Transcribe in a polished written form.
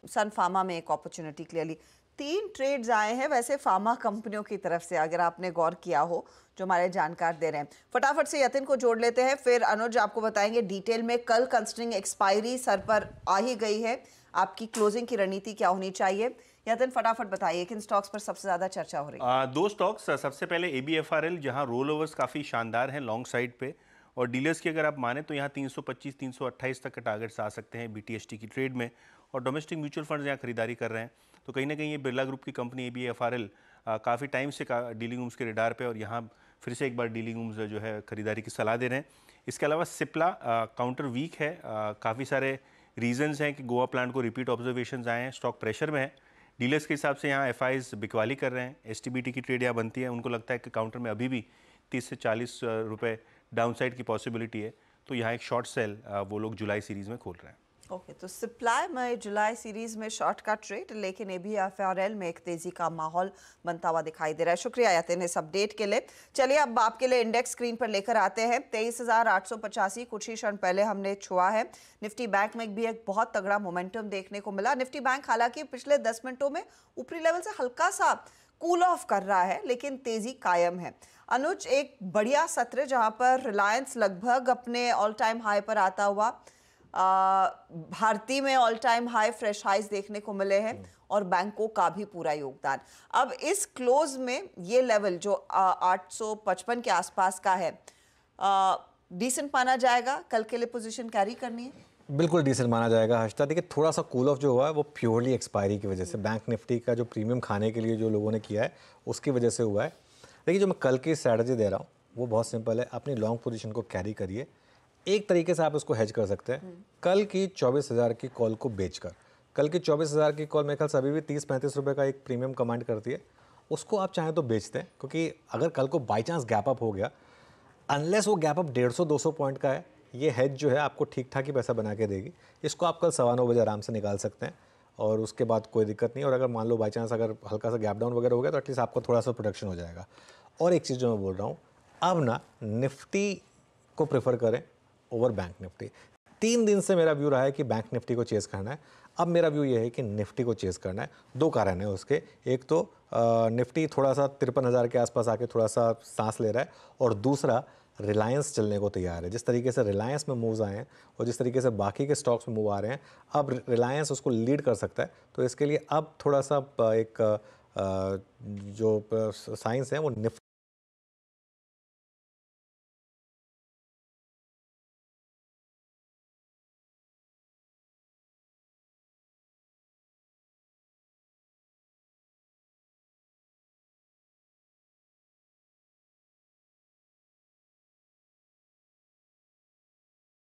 सन pharma में एक opportunity clearly 3 trades आए हैं वैसे फार्मा कंपनियों की तरफ से, अगर आपने गौर किया हो, जो हमारे जानकार दे रहे हैं। फटाफट से यतिन को जोड़ लेते हैं, फिर अनुज आपको बताएंगे डिटेल में। कल कंसिडरिंग एक्सपायरी सर पर आ ही गई है, आपकी क्लोजिंग की रणनीति क्या होनी चाहिए? यतिन फटाफट बताइए किन स्टॉक्स पर सबसे ज्यादा चर्चा हो रही है? दो स्टॉक्स, सबसे पहले ABFRL, जहां रोल ओवर्स काफ़ी शानदार हैं लॉन्ग साइड पे, और डीलर्स की अगर आप माने तो यहाँ 325 328 तक के टारगेट्स आ सकते हैं BTST की ट्रेड में, और डोमेस्टिक म्यूचुअल फंड्स यहाँ खरीदारी कर रहे हैं। तो कहीं ना कहीं ये बिरला ग्रुप की कंपनी ABFRL काफ़ी टाइम से डीलिंग रूम्स के रिडार पे, और यहाँ फिर से एक बार डीलिंग रूम्स जो है खरीदारी की सलाह दे रहे हैं। इसके अलावा सिप्ला काउंटर वीक है, काफ़ी सारे रीजंस हैं कि गोवा प्लांट को रिपीट ऑब्जर्वेशंस आए हैं, स्टॉक प्रेशर में है। डीलर्स के हिसाब से यहाँ FIs बिकवाली कर रहे हैं, STBT की ट्रेड यहाँ बनती है, उनको लगता है कि काउंटर में अभी भी 30 से 40 रुपए डाउनसाइड की पॉसिबिलिटी है, तो यहाँ एक शॉर्ट सेल वो लोग जुलाई सीरीज में खोल रहे हैं। ओके, तो सप्लाई में जुलाई सीरीज में शॉर्ट का ट्रेड, लेकिन ABFRL में एक तेजी का माहौल बनता हुआ दिखाई दे रहा है। शुक्रिया यतिन इस अपडेट के लिए। चलिए अब आपके लिए इंडेक्स स्क्रीन पर लेकर आते हैं। 23,885 कुछ ही क्षण पहले हमने छुआ है। निफ्टी बैंक में भी एक बहुत तगड़ा मोमेंटम देखने को मिला। निफ्टी बैंक हालांकि पिछले 10 मिनटों में ऊपरी लेवल से हल्का सा कूल ऑफ कर रहा है, लेकिन तेजी कायम है। अनुज, एक बढ़िया सत्र जहां पर रिलायंस लगभग अपने ऑल टाइम हाई पर आता हुआ, भारतीय में all time high fresh highs देखने को मिले हैं, और बैंकों का भी पूरा योगदान। अब इस क्लोज में ये लेवल जो 855 के आसपास का है, डिसेंट माना जाएगा? कल के लिए पोजीशन कैरी करनी है? बिल्कुल डिसेंट माना जाएगा हर्षिता। देखिए, थोड़ा सा कूल ऑफ जो हुआ है वो प्योरली एक्सपायरी की वजह से, बैंक निफ्टी का जो प्रीमियम खाने के लिए जो लोगों ने किया है उसकी वजह से हुआ है। देखिए, जो मैं कल की स्ट्रैटेजी दे रहा हूँ वो बहुत सिंपल है, अपनी लॉन्ग पोजीशन को कैरी करिए। एक तरीके से आप इसको हेज कर सकते हैं, कल की 24,000 की कॉल को बेचकर। कल की 24,000 की कॉल मेरे ख्याल से अभी भी 30-35 रुपये का एक प्रीमियम कमांड करती है, उसको आप चाहें तो बेचते हैं, क्योंकि अगर कल को बाई चांस गैप अप हो गया, अनलेस वो गैप अप 150-200 पॉइंट का है, ये हेज जो है आपको ठीक ठाक ही पैसा बना के देगी। इसको आप कल 9:15 बजे आराम से निकाल सकते हैं, और उसके बाद कोई दिक्कत नहीं। और अगर मान लो बाई चांस अगर हल्का सा गैप डाउन वगैरह हो गया तो एटलीस्ट आपको थोड़ा सा प्रोटेक्शन हो जाएगा। और एक चीज़ जो मैं बोल रहा हूँ, अब ना निफ्टी को प्रेफर करें ओवर बैंक निफ्टी। 3 दिन से मेरा व्यू रहा है कि बैंक निफ्टी को चेस करना है, अब मेरा व्यू ये है कि निफ्टी को चेस करना है। 2 कारण है उसके, एक तो निफ्टी थोड़ा सा 53,000 के आसपास आके थोड़ा सा सांस ले रहा है, और दूसरा रिलायंस चलने को तैयार है। जिस तरीके से रिलायंस में मूव्स आए हैं और जिस तरीके से बाकी के स्टॉक्स में मूव आ रहे हैं, अब रिलायंस उसको लीड कर सकता है। तो इसके लिए अब थोड़ा सा एक जो साइंस है वो निफ्टी